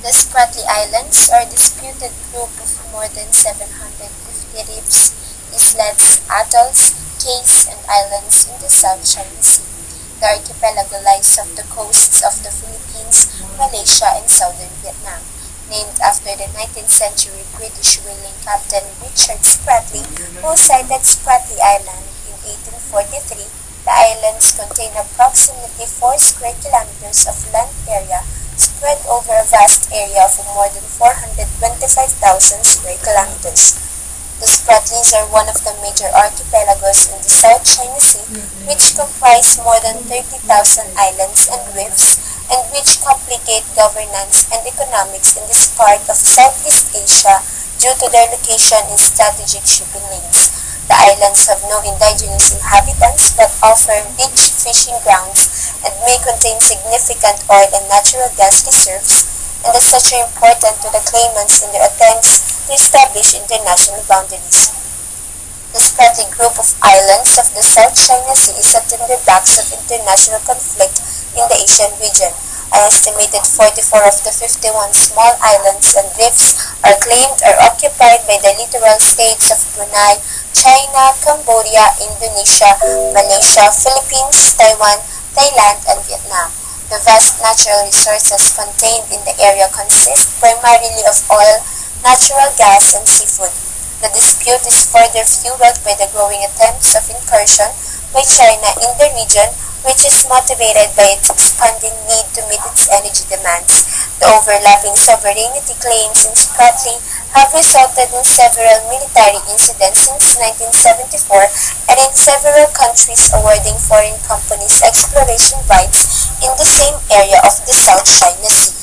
The Spratly Islands are a disputed group of more than 750 reefs, islets, atolls, cays, and islands in the South China Sea. The archipelago lies off the coasts of the Philippines, Malaysia, and southern Vietnam. Named after the 19th century British whaling captain Richard Spratly, who sighted Spratly Island in 1843, the islands contain approximately 4 square kilometers of land area spread over a vast area of more than 425,000 square kilometers. The Spratlys are one of the major archipelagos in the South China Sea, which comprise more than 30,000 islands and reefs, and which complicate governance and economics in this part of Southeast Asia due to their location in strategic shipping lanes. The islands have no indigenous inhabitants but offer rich fishing grounds and may contain significant oil and natural gas reserves, and as such are important to the claimants in their attempts to establish international boundaries. The Spratly group of islands of the South China Sea is at the tinderbacks of international conflict in the Asian region. An estimated 44 of the 51 small islands and reefs are claimed or occupied by the littoral states of Brunei, China, Cambodia, Indonesia, Malaysia, Philippines, Taiwan, Thailand, and Vietnam. The vast natural resources contained in the area consist primarily of oil, natural gas, and seafood. The dispute is further fueled by the growing attempts of incursion by China in the region, which is motivated by its expanding need to meet its energy demands. The overlapping sovereignty claims in Spratly have resulted in several military incidents since 1974 and in several countries awarding foreign companies exploration rights in the same area of the South China Sea.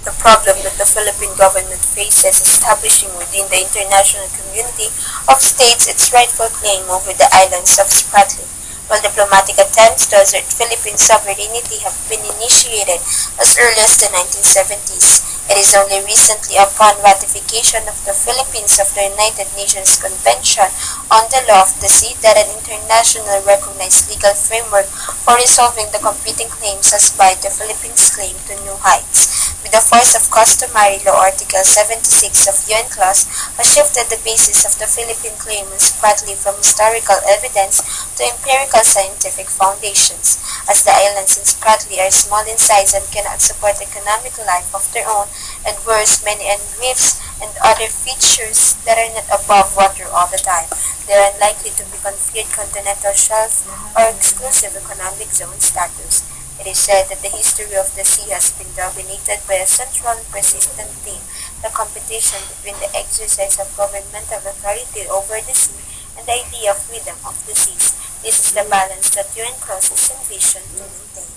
The problem that the Philippine government faces establishing within the international community of states its rightful claim over the islands of Spratly. While diplomatic attempts to assert Philippine sovereignty have been initiated as early as the 1970s, it is only recently upon ratification of the Philippines of the United Nations Convention on the Law of the Sea that an international recognized legal framework for resolving the competing claims aspired the Philippines' claim to new heights. With the force of customary law, Article 76 of UNCLOS has shifted the basis of the Philippine claim on Spratly from historical evidence to empirical scientific foundations. As the islands in Spratly are small in size and cannot support economic life of their own, and worse, many reefs and other features that are not above water all the time, they are unlikely to be conferred continental shelf or exclusive economic zone status. It is said that the history of the sea has been dominated by a central and persistent theme, the competition between the exercise of governmental authority over the sea and the idea of freedom of the seas. This is the balance that UNCLOS is envisioned to maintain.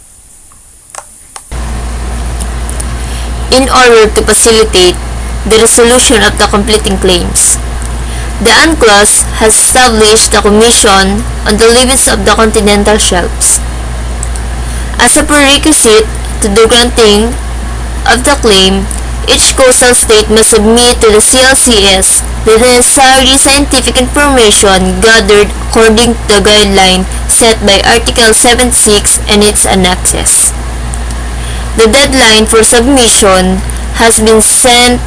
In order to facilitate the resolution of the competing claims, the UNCLOS has established a commission on the limits of the continental shelves. As a prerequisite to the granting of the claim, each coastal state must submit to the CLCS the necessary scientific information gathered according to the guideline set by Article 76 and its annexes. The deadline for submission has been set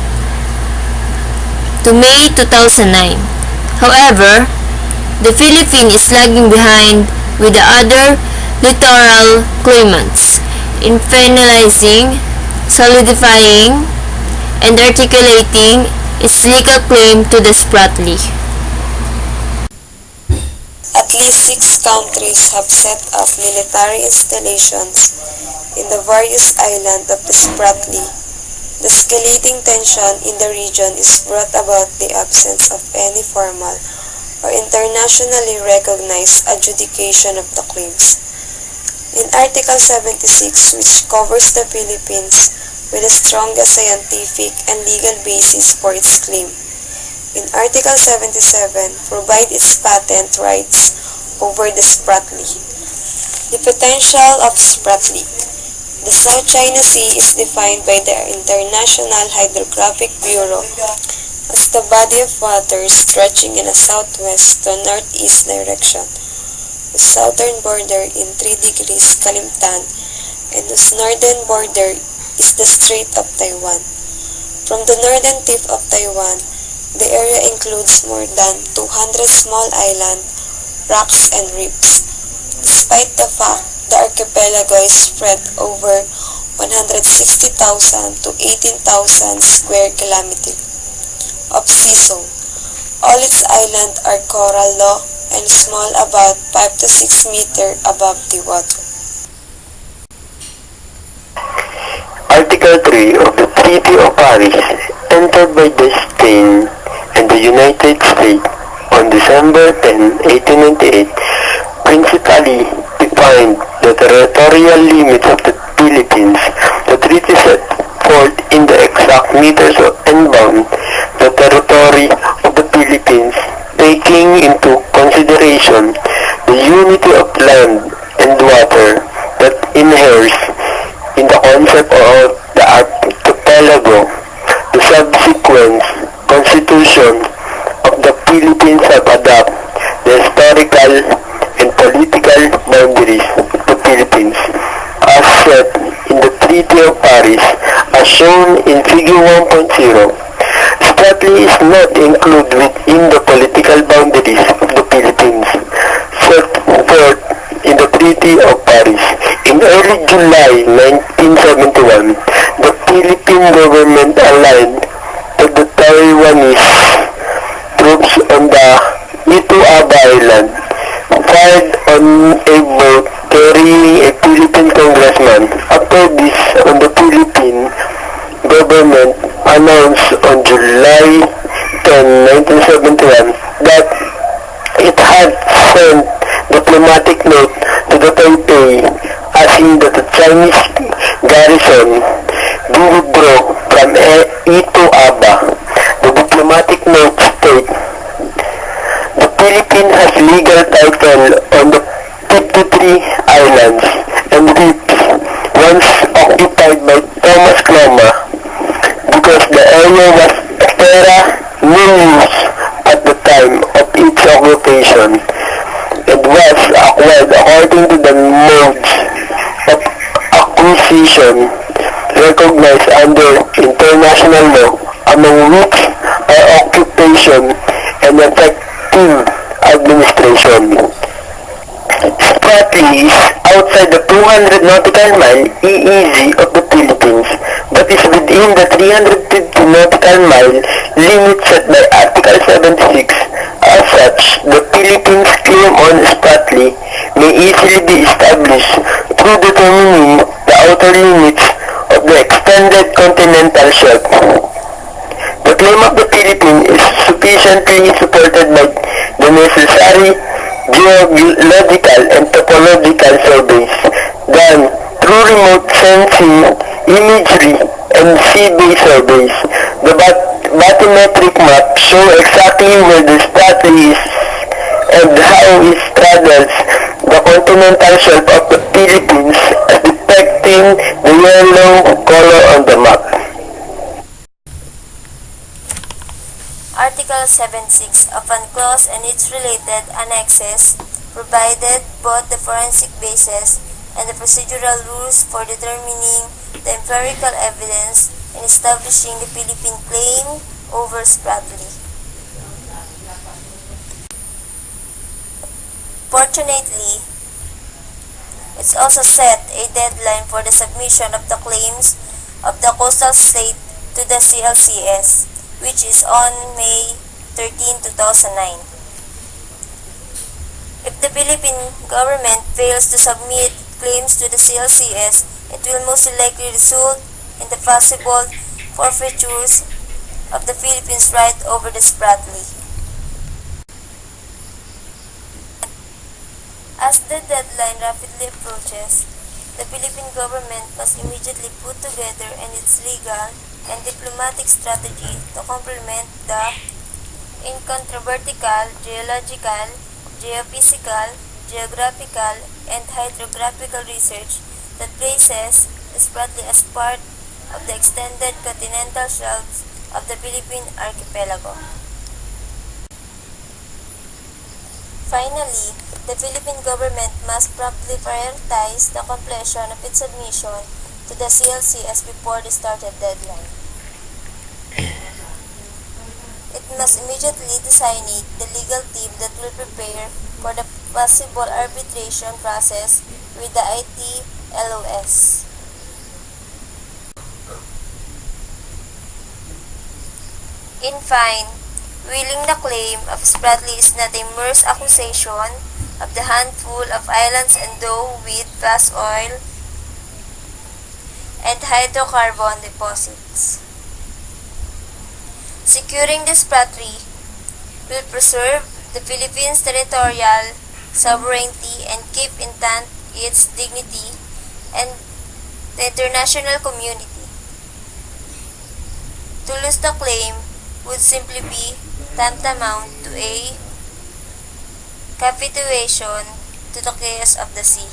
to May 2009. However, the Philippines is lagging behind with the other littoral claimants in finalizing, solidifying, and articulating its legal claim to the Spratly. At least 6 countries have set up military installations in the various islands of the Spratly. The escalating tension in the region is brought about the absence of any formal or internationally recognized adjudication of the claims. In Article 76, which covers the Philippines with the strongest scientific and legal basis for its claim, in Article 77, provides its patent rights over the Spratly. The potential of Spratly. The South China Sea is defined by the International Hydrographic Bureau as the body of water stretching in a southwest to northeast direction, whose southern border in 3 degrees Kalimtan and whose northern border is the Strait of Taiwan. From the northern tip of Taiwan, the area includes more than 200 small islands, rocks, and reefs. Despite the fact the archipelago is spread over 160,000 to 18,000 square kilometers of sea zone, all its islands are coral low and small, about 5 to 6 meters above the water. Article 3 of the Treaty of Paris, entered by the Spain and the United States on December 10, 1898, principally defined the territorial limits of the Philippines. The treaty set forth in the exact meters and bound the territory of the Philippines, taking into consideration the unity of land and water that inheres in the concept of the archipelago. The subsequent constitution of the Philippines have adopted the historical and political boundaries of the Philippines as set in the Treaty of Paris as shown in Figure 1.0. Spratly is not included within the political boundaries of the Philippines set forth in the Treaty of Paris. In early July 1971, the Philippine government aligned to the Taiwanese troops on the Ituaba Island, fired on a boat carrying a Philippine congressman. After this, the Philippine government announced on July 10, 1971 that it had sent diplomatic note to the Taipei asking that the Chinese garrison be withdraw from Ituaba. The diplomatic note states, the Philippines has legal title on the 53 islands and reefs once occupied by Thomas Cloma because the area was terra nullius at the time of its occupation and was acquired according to the modes of acquisition recognized under international law, among which are occupation and effective administration. Spratly is outside the 200 nautical mile EEZ of the Philippines, but is within the 350 nautical mile limit set by Article 76. As such, the Philippines' claim on Spratly may easily be established through determining the outer limits of the extended continental shelf. The claim of the Philippines is sufficiently supported by the necessary geological and topological surveys done through remote sensing, imagery, and sea-based surveys. The bathymetric map show exactly where the Spratly is and how it straddles the continental shelf of the Philippines as depicting the yellow color on the map. Article 7.6 of UNCLOS and its related annexes provided both the forensic basis and the procedural rules for determining the empirical evidence in establishing the Philippine claim over Spratly. Fortunately, it's also set a deadline for the submission of the claims of the coastal state to the CLCS, which is on May 13, 2009. If the Philippine government fails to submit claims to the CLCS, it will most likely result in the possible forfeitures of the Philippines' right over the Spratly. As the deadline rapidly approaches, the Philippine government must immediately put together its legal and diplomatic strategy to complement the incontrovertible geological, geophysical, geographical, and hydrographical research that places Spratly as part of the extended continental shelves of the Philippine archipelago. Finally, the Philippine government must promptly prioritize the completion of its submission to the CLCS before the started deadline. It must immediately designate the legal team that will prepare for the possible arbitration process with the ITLOS. In fine, willing the claim of Spratly is not a mere accusation of the handful of islands endowed with gas oil and hydrocarbon deposits. Securing the Spratly will preserve the Philippines' territorial sovereignty and keep intact its dignity and the international community. To lose the claim would simply be tantamount to a capitulation to the chaos of the sea.